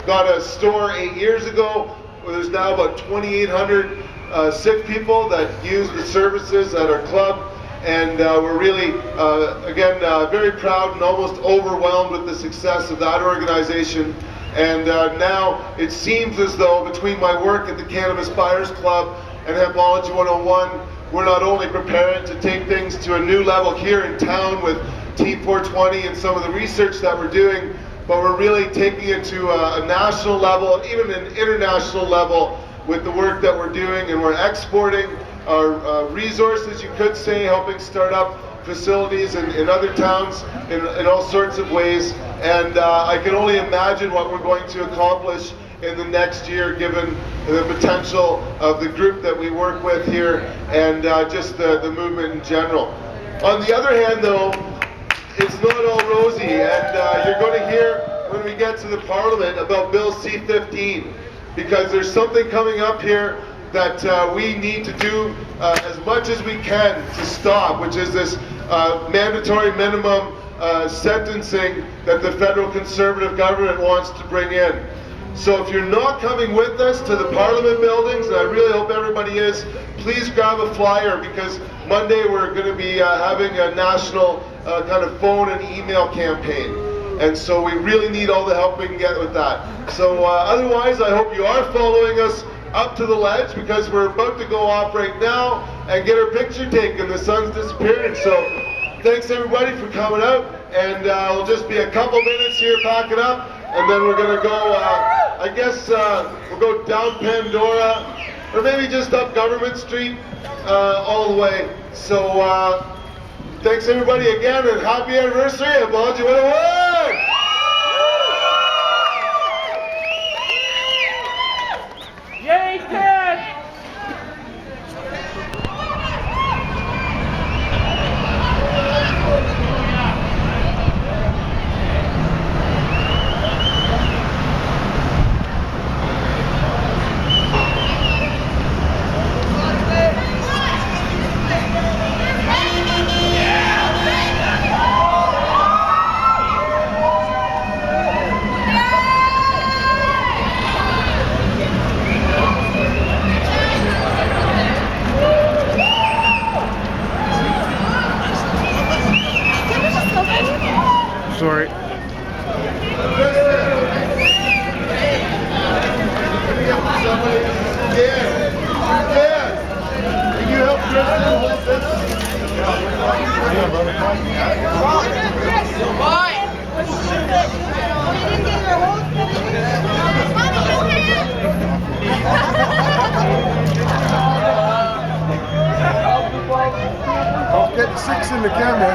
got a store 8 years ago. There's now about 2,800 sick people that use the services at our club. And we're really, again, very proud and almost overwhelmed with the success of that organization. And now it seems as though between my work at the Cannabis Buyers Club and Hempology 101, we're not only preparing to take things to a new level here in town with T420 and some of the research that we're doing, but we're really taking it to a national level, even an international level with the work that we're doing, and we're exporting our resources, you could say, helping start up facilities in other towns in all sorts of ways. And I can only imagine what we're going to accomplish in the next year, given the potential of the group that we work with here and just the movement in general. On the other hand, though, it's not all rosy, and you're going to hear when we get to the Parliament about Bill C-15, because there's something coming up here that we need to do as much as we can to stop, which is this mandatory minimum sentencing that the federal Conservative government wants to bring in. So if you're not coming with us to the Parliament buildings, and I really hope everybody is, please grab a flyer, because Monday we're going to be having a national kind of phone and email campaign. And so we really need all the help we can get with that. So otherwise, I hope you are following us up to the ledge, because we're about to go off right now and get our picture taken. The sun's disappearing. So thanks everybody for coming out, and it'll just be a couple minutes here packing up, and then we're going to go, I guess we'll go down Pandora, or maybe just up Government Street all the way. So thanks everybody again, and happy anniversary, Hempology 101! Yay, Ted! Sorry. Can you help Kristen hold this? Don't get 6 in the camera.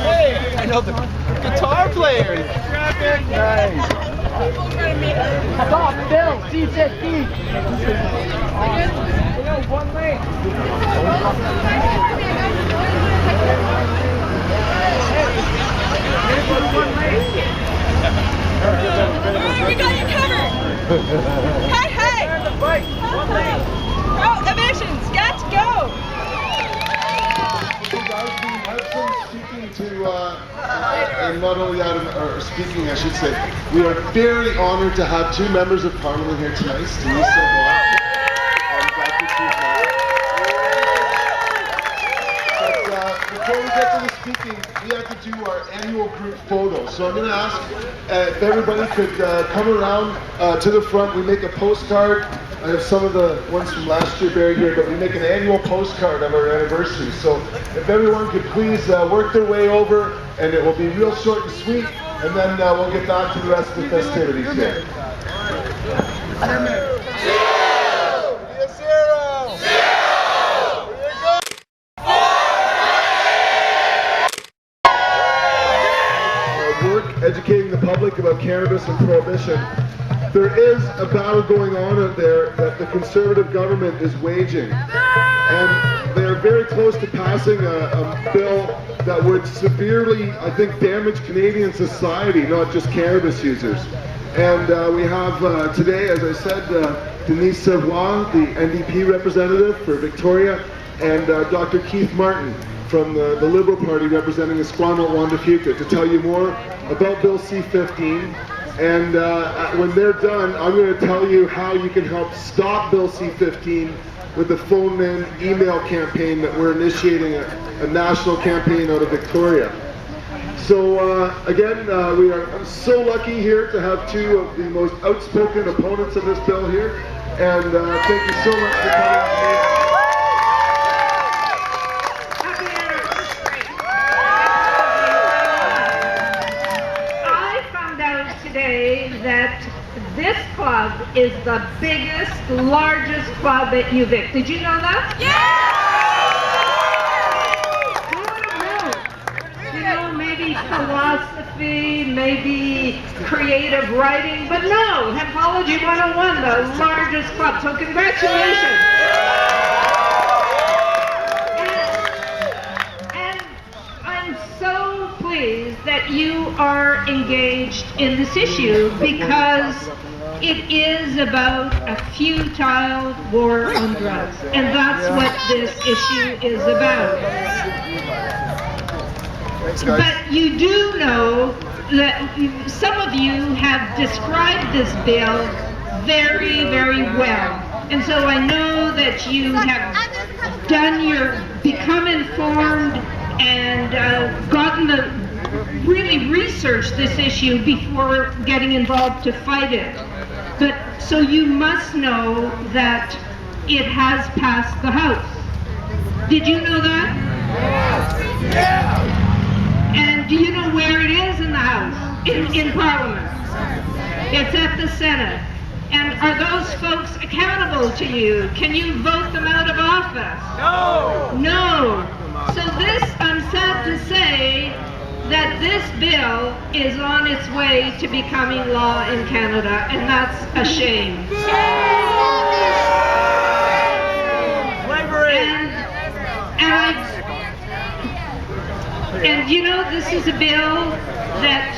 Hey, I know the guitar player. Nice. Stop, Bill. C-15. One lane. We got you covered. Hey, hey. One lane. Oh, emissions. Got to go. Speaking to, and not only that, or speaking, I should say, we are very honored to have 2 members of Parliament here tonight, Steve Silva and Dr. Keith Meyer. But before we get to the speaking, we have to do our annual group photo. So I'm going to ask if everybody could come around to the front. We make a postcard I have some of the ones from last year buried here, but we make an annual postcard of our anniversary. So if everyone could please work their way over, and it will be real short and sweet, and then we'll get back to the rest of the festivities here. Educating the public about cannabis and prohibition. There is a battle going on out there that the Conservative government is waging, and they're very close to passing a bill that would severely, I think, damage Canadian society, not just cannabis users. And we have today, as I said, Denise Savoy, the NDP representative for Victoria, and Dr. Keith Martin from the Liberal Party representing Esquimalt Juan Fuca to tell you more about Bill C-15. And when they're done, I'm going to tell you how you can help stop Bill C-15 with the phone and email campaign that we're initiating, a national campaign out of Victoria. So again, we are so lucky here to have two of the most outspoken opponents of this bill here. And thank you so much for coming today. That this club is the biggest, largest club at UVic. Did you know that? Yeah! Who would have known? You know, maybe philosophy, maybe creative writing, but no, Hempology 101, the largest club. So congratulations. And I'm so pleased that you are engaged in this issue, because it is about a futile war on drugs, and that's what this issue is about. Thanks, guys. But you do know that some of you have described this bill very, very well. And so I know that you have become informed and really researched this issue before getting involved to fight it. But so you must know that it has passed the House. Did you know that? Yeah. And do you know where it is in the House? In Parliament. It's at the Senate. And are those folks accountable to you? Can you vote them out of office? No. No. So this, I'm sad to say, that this bill is on its way to becoming law in Canada, and that's a shame. And you know, this is a bill that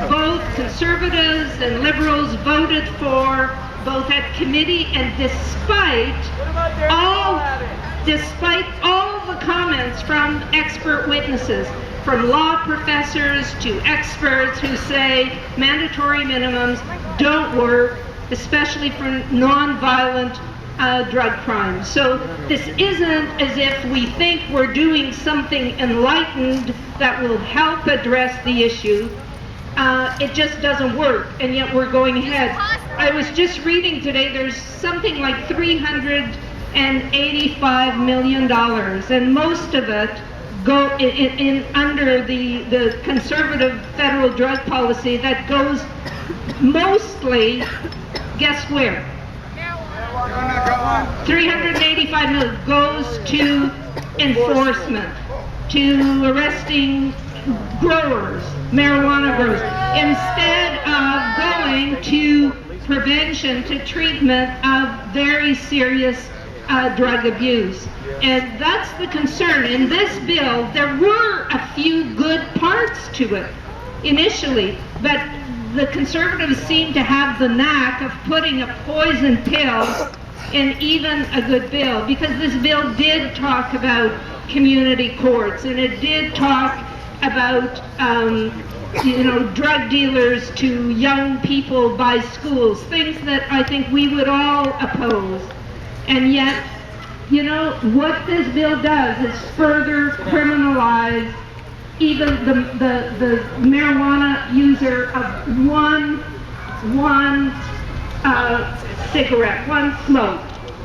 both Conservatives and Liberals voted for, both at committee, and despite all the comments from expert witnesses, from law professors to experts who say mandatory minimums don't work, especially for non-violent drug crimes. So this isn't as if we think we're doing something enlightened that will help address the issue. It just doesn't work, and yet we're going ahead. I was just reading today, there's something like $385 million, and most of it go under the conservative federal drug policy that goes mostly, guess where? 385 million goes to enforcement, to arresting growers, marijuana growers, instead of going to prevention, to treatment of very serious drug abuse. And that's the concern. In this bill, there were a few good parts to it initially, but the Conservatives seem to have the knack of putting a poison pill in even a good bill, because this bill did talk about community courts, and it did talk about drug dealers to young people by schools, things that I think we would all oppose. And yet, you know, what this bill does is further criminalize even the marijuana user of one cigarette, one smoked.